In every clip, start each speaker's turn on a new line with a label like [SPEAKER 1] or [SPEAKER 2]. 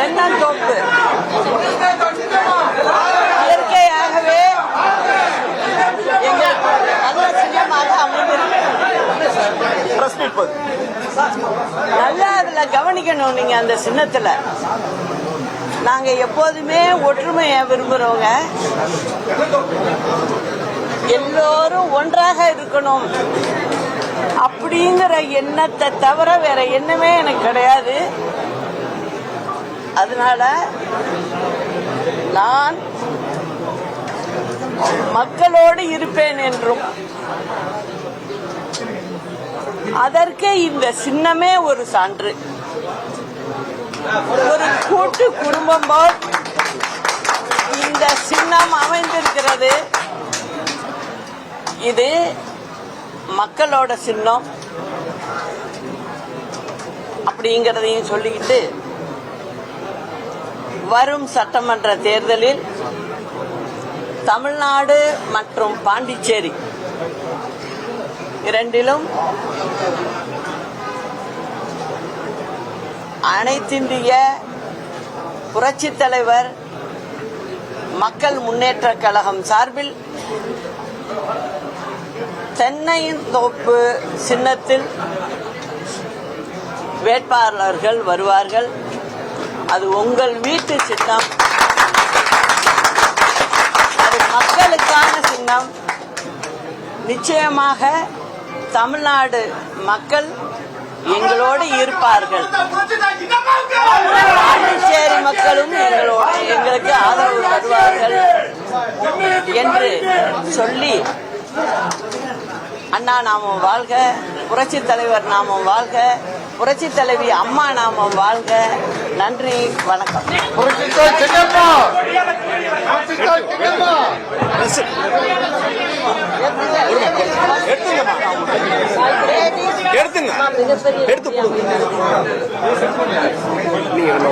[SPEAKER 1] தென்னந்தோப்பு இயற்கையாகவே எங்கள் நல்ல சின்னமாக அமைந்திருக்கு. நல்லா அதுல கவனிக்கணும். நீங்க அந்த சின்னத்துல நாங்க எப்போதுமே ஒற்றுமையை விரும்புறவங்க, எல்லோரும் ஒன்றாக இருக்கணும் அப்படிங்கிற எண்ணத்தை தவிர வேற எண்ணமே எனக்கு கிடையாது. அதனால நான் மக்களோடு இருப்பேன் என்றும், அதற்கு இந்த சின்னமே ஒரு சான்று. ஒரு கூட்டு குடும்பம் போல் இந்த சின்னம் அமைந்திருக்கிறது. இது மக்களோட சின்னம் அப்படிங்கிறதையும் சொல்லிக்கிட்டு, வரும் சட்டமன்ற தேர்தலில் தமிழ்நாடு மற்றும் பாண்டிச்சேரி இரண்டிலும் அனைத்திந்திய புரட்சித் தலைவர் மக்கள் முன்னேற்ற கழகம் சார்பில் தென்னந்தோப்பு சின்னத்தில் வேட்பாளர்கள் வருவார்கள். அது உங்கள் வீட்டு சின்னம், அது மக்களுக்கான சின்னம். நிச்சயமாக தமிழ்நாடு மக்கள் எங்களோடு இருப்பார்கள். பாண்டிச்சேரி மக்களும் எங்களுக்கு ஆதரவு தருவார்கள் என்று சொல்லி, அண்ணா நாமம் வாழ்க, புரட்சி தலைவர் நாமம் வாழ்க, புரட்சி தலைவி அம்மா நாமம் வாழ்க. நன்றி, வணக்கம்.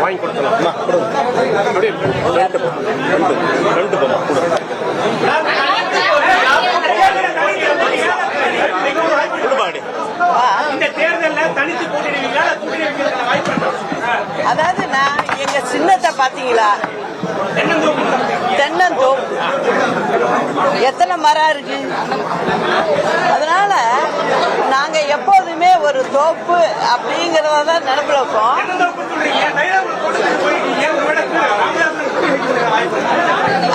[SPEAKER 2] வாங்கி கொடுக்கலாம்.
[SPEAKER 1] அதாவது நான் எங்க சின்னத்தை பாத்தீங்களா? தென்னந்தோப்பு எத்தனை மரம் இருக்கு. அதனால நாங்க எப்போதுமே ஒரு தோப்பு அப்படிங்கறத நினைப்புல வைப்போம்.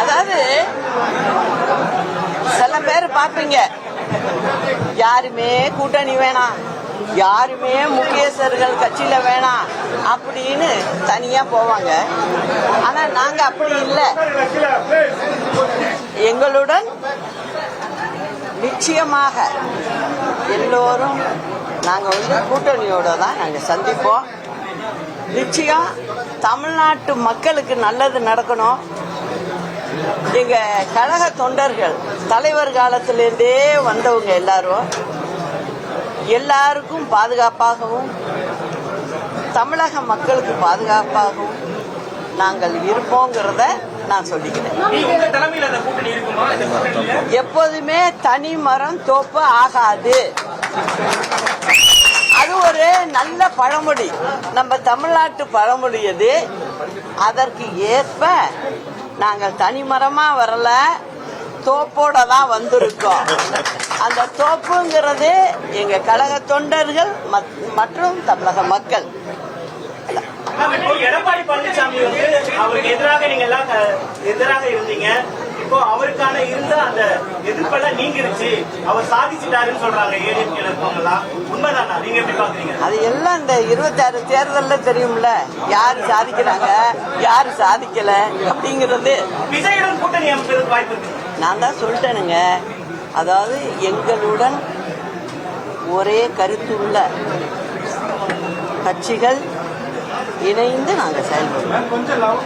[SPEAKER 1] அதாவது சில பேர் பாப்பீங்க, யாருமே கூட்டணி வேணாம், யாருமே முக்கியஸ்தர்கள் கட்சியில வேணாம் அப்படின்னு தனியா போவாங்க. ஆனா நாங்க அப்படி இல்லை. எங்களுடன் நிச்சயமாக எல்லோரும் நாங்க கூட்டணியோட தான் நாங்க சந்திப்போம். நிச்சயம் தமிழ்நாட்டு மக்களுக்கு நல்லது நடக்கணும். எங்க கழக தொண்டர்கள் தலைவர் காலத்திலிருந்தே வந்தவங்க எல்லாருக்கும் பாதுகாப்பாகவும், தமிழக மக்களுக்கு பாதுகாப்பாகவும் நாங்கள் இருப்போங்கிறத நான் சொல்லிக்கிறேன். எப்போதுமே தனி மரம் தோப்பு ஆகாது. அது ஒரு நல்ல பழமொழி, நம்ம தமிழ்நாட்டு பழமொழி. அது அதற்கு ஏற்ப நாங்கள் தனிமரமா வரல, தோப்போட தான் வந்திருக்கோம். அந்த தோப்புங்கிறது எங்க கழக தொண்டர்கள் மற்றும் தமிழக மக்கள்.
[SPEAKER 3] எடப்பாடி பழனிசாமி அவருக்கு எதிராக நீங்க எல்லாம் எதிராக இருந்தீங்க. இப்போ அவருக்கான இருந்த அந்த எதிர்ப்பெல்லாம் நீங்கிருச்சு, அவர் சாதிச்சுட்டாருன்னு சொல்றாங்க ஏடிஎம்கேல இருக்கவங்கலாம். உண்மைதானா? நீங்க எப்படி பாக்குறீங்க?
[SPEAKER 1] அது எல்லாம் இந்த 26 தேர்தல்ல தெரியும்ல, யாரு சாதிக்கிறாங்க யாரு சாதிக்கல அப்படிங்கிறது.
[SPEAKER 3] விஜயுடன் கூட்டணி அமைப்பதற்கு வாய்ப்பு இருக்கு.
[SPEAKER 1] நான் தான் சொல்லிட்டேனுங்க. அதாவது எங்களுடன் ஒரே கருத்துள்ள கட்சிகள் இணைந்து நாங்கள் செயல்படுவோம்.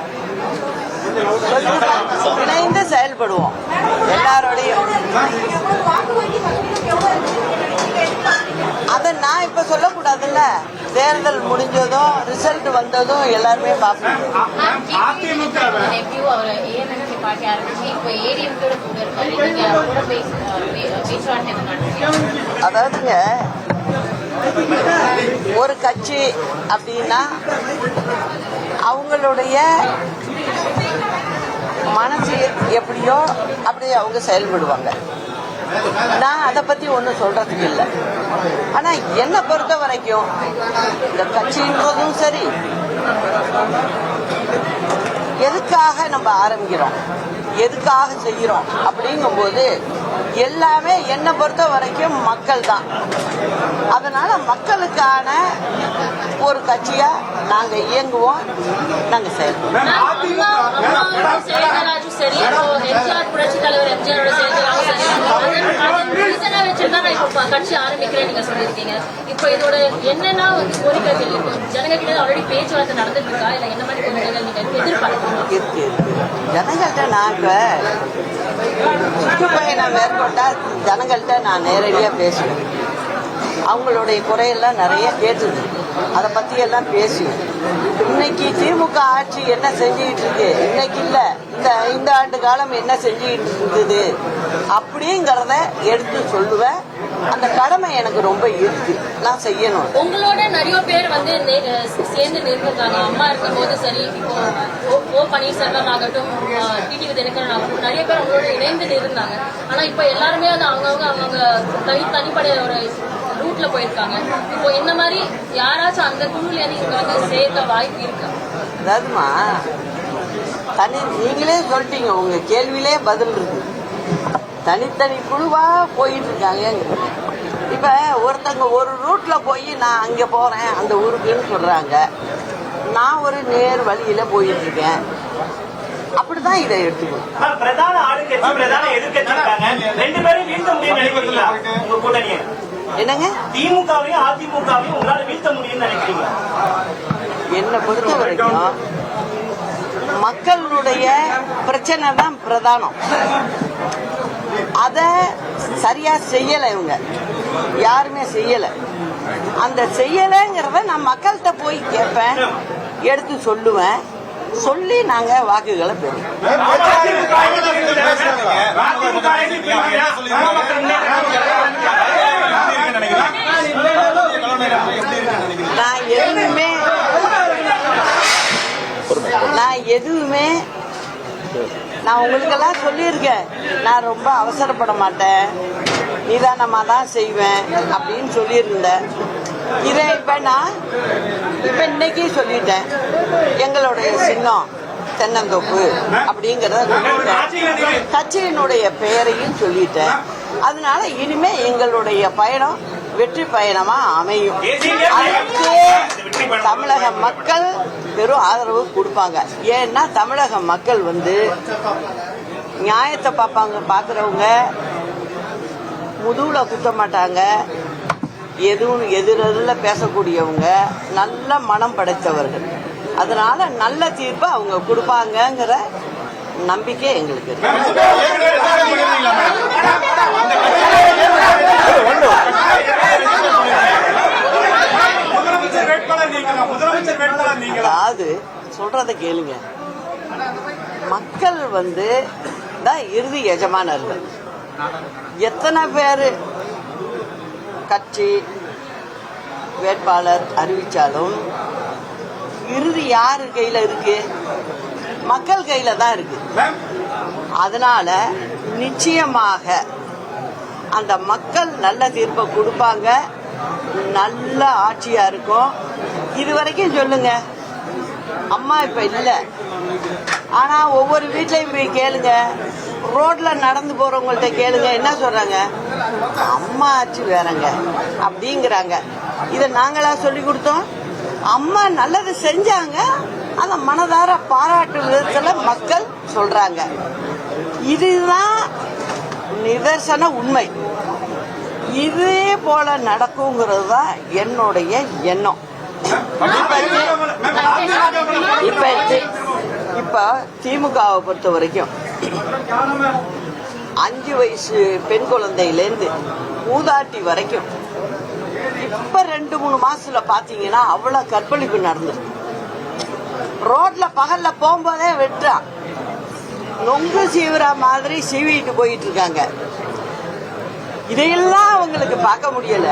[SPEAKER 1] இணைந்து செயல்படுவோம் எல்லாரோடையும். அதை நான் இப்ப சொல்லக்கூடாதுல்ல. தேர்தல் முடிஞ்சதும் ரிசல்ட் வந்ததும் எல்லாருமே பார்ப்போம். அதாவதுங்க, ஒரு கட்சி அப்படின்னா அவங்களுடைய மனசு எப்படியோ அப்படியே அவங்க செயல்படுவாங்க. நான் அதை பத்தி ஒன்றும் சொல்றதுக்கு இல்லை. ஆனா என்னை பொறுத்த வரைக்கும் இந்த கட்சின்றதும் சரி, எதுக்காக நம்ம ஆரம்பிக்கிறோம், எதுக்காக செய்கிறோம் அப்படிங்கும்போது எல்லாமே என்னை பொறுத்த வரைக்கும் மக்கள் தான். அதனால மக்களுக்கான ஒரு கட்சியா நாங்க இயங்குவோம், நாங்க செயல்படுவோம்.
[SPEAKER 2] கட்சி ஆரம்பிக்கிறேன் நீங்க சொல்லிருக்கீங்க. இப்போ இதோட என்னன்னா கோரிக்கைகள் ஜனங்க கிட்ட ஆல்ரெடி பேச்சுவார்த்தை நடந்துட்டு இருக்கா, இல்ல என்ன மாதிரி கோரிக்கைகள் நீங்க எதிர்பார்க்கணும்?
[SPEAKER 1] இருக்கு ஜனங்கள்கிட்ட நான் இப்ப சுற்றுப்பயணம் மேற்கொண்டா ஜனங்கள்கிட்ட நான் நேரடியா பேசுவேன். அவங்களுடைய குறையெல்லாம் நிறைய கேட்டுது, அதை பத்தி எல்லாம் பேசுவேன். இன்னைக்கு திமுக ஆட்சி என்ன செஞ்சுக்கிட்டு இருக்கு, இன்னைக்கு இல்ல இந்த ஆண்டு காலம் என்ன செஞ்சுக்கிட்டு இருந்தது அப்படிங்கறத எடுத்து சொல்லுவேன். அந்த கடமை எனக்கு ரொம்ப இருக்கு, நான் செய்யணும்.
[SPEAKER 2] உங்களோட நிறைய பேர் வந்து சேர்ந்து நின்றுருக்காங்க. அம்மா இருக்கும் போது சரி, இப்போ ஓ பன்னீர்செல்வம் ஆகட்டும், டிடிவி தினகரன் ஆகட்டும், நிறைய பேர் அவங்களோட இணைந்து நின்றுருந்தாங்க. ஆனா இப்போ எல்லாருமே வந்து அவங்க தனிப்படைய ஒரு ரூட்ல போயிருக்காங்க. இப்போ இந்த மாதிரி யாராச்சும் அந்த குழுல நீங்க வந்து சேர்க்க வாய்ப்பு இருக்கு?
[SPEAKER 1] அதாவதுமா, நீங்களே சொல்லிட்டீங்க, உங்க கேள்வியிலே பதில் இருக்கு. தனித்தனி குழுவா போயிட்டு இருக்காங்க. இப்ப ஒருத்தங்க ஒரு ரூட்ல போய் நான் அங்க போறேன் அந்த ஊருக்குன்னு சொல்றாங்க, நான் ஒரு நேர் வழியில போயிட்டு இருக்கேன். அப்படிதான் இதை எடுத்துக்கணும்.
[SPEAKER 3] பிரதான ஆளுங்கட்சி பிரதான எதிர்கட்சி இருக்காங்க, ரெண்டு பேரும் வீழ்த்த முடியும் நினைக்கிறீங்களா? உங்க கூட்டணியை
[SPEAKER 1] என்னங்க,
[SPEAKER 3] திமுகவையும் அதிமுகவையும் உங்களால வீழ்த்த முடியும்னு நினைக்கிறீங்களா?
[SPEAKER 1] என்னை பொறுத்த வரைக்கும் மக்களுடைய பிரச்சனை தான் பிரதானம். அத சரியா செய்யல, இவங்க யாருமே செய்யல. அந்த செய்யலைங்கிறத நான் மக்கள்கிட்ட போய் கேட்பேன், எடுத்து சொல்லுவேன், சொல்லி நாங்க வாக்குகளை பெறுவோம். நான் உங்களுக்கெல்லாம் சொல்லியிருக்கேன், நான் ரொம்ப அவசரப்பட மாட்டேன், நிதானமா தான் செய்வேன் அப்படின்னு சொல்லியிருந்தேன். இதை இப்ப இன்னைக்கு சொல்லிட்டேன். எங்களுடைய சின்னம் தென்னந்தோப்பு அப்படிங்கறத சொல்லிட்டேன், கட்சியினுடைய பெயரையும் சொல்லிட்டேன். அதனால இனிமே எங்களுடைய பயணம் வெற்றி பயணமா அமையும். அதுக்கு தமிழக மக்கள் பெரும் ஆதரவு கொடுப்பாங்க. ஏன்னா தமிழக மக்கள் வந்து நியாயத்தை பாக்குறவங்க, முதுகுல குத்த மாட்டாங்க, எதுவும் எதிரில் பேசக்கூடியவங்க, நல்ல மனம் படைத்தவர்கள். அதனால நல்ல தீர்ப்பை அவங்க கொடுப்பாங்கங்கிற நம்பிக்கை எங்களுக்கு இருக்கு. அதாவது சொல்றத கேளுங்க, மக்கள் வந்து தான் இறுதி எஜமானர்கள். எத்தனை பேரு கட்சி வேட்பாளர் அறிவிச்சாலும் இறுதி யாரு கையில இருக்கு? மக்கள் கையில தான் இருக்கு. அதனால நிச்சயமாக அந்த மக்கள் நல்ல தீர்ப்பை கொடுப்பாங்க, நல்ல ஆட்சியா இருக்கும். இதுவரைக்கும் சொல்லுங்க, அம்மா இப்ப இல்ல, ஆனா ஒவ்வொரு வீட்லயும் போய் கேளுங்க, ரோட்ல நடந்து போறவங்கள்ட்ட கேளுங்க, என்ன சொல்றாங்க? அம்மா ஆட்சி வேறங்க அப்படிங்கிறாங்க. இத நாங்களா சொல்லி கொடுத்தோம்? அம்மா நல்லது செஞ்சாங்க, அந்த மனதார பாராட்டு விதத்துல மக்கள் சொல்றாங்க. இதுதான் நிதர்சன உண்மை. இதே போல நடக்குங்கிறது தான் என்னுடைய எண்ணம். இப்ப திமுகவை பொறுத்த வரைக்கும் 5 வயசு பெண் குழந்தையிலேருந்து மூதாட்டி வரைக்கும் இப்ப 2-3 மாசத்துல பாத்தீங்கன்னா அவ்வளவு கற்பழிப்பு நடந்திருக்கு. ரோட்ல பகல்ல போகும்போதே வெட்டுறான், நொங்கு சீவுற மாதிரி சீவிட்டு போயிட்டு இருக்காங்க. இதையெல்லாம் அவங்களுக்கு பார்க்க முடியல.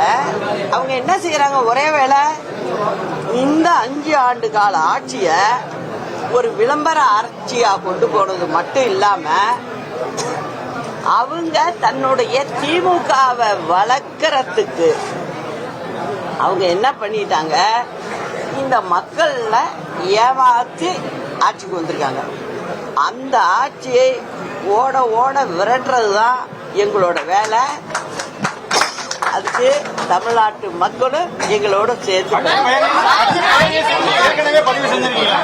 [SPEAKER 1] அவங்க என்ன செய்யறாங்க? ஒரே வேளை இந்த 5 ஆண்டு கால ஆட்சிய ஒரு விளம்பர ஆட்சியா கொண்டு போனது மட்டும் இல்லாம அவங்க தன்னுடைய திமுகவை வளர்க்கறதுக்கு அவங்க என்ன பண்ணிட்டாங்க, இந்த மக்கள்ல ஏமாத்தி ஆட்சிக்கு வந்திருக்காங்க. அந்த ஆட்சியை ஓட ஓட விரட்டுறது தான் எங்களோட வேலை. அதுக்கு தமிழ்நாட்டு மக்களும் எங்களோட சேர்த்து
[SPEAKER 4] ஏற்கனவே பதிவு செஞ்சிருக்கீங்களா?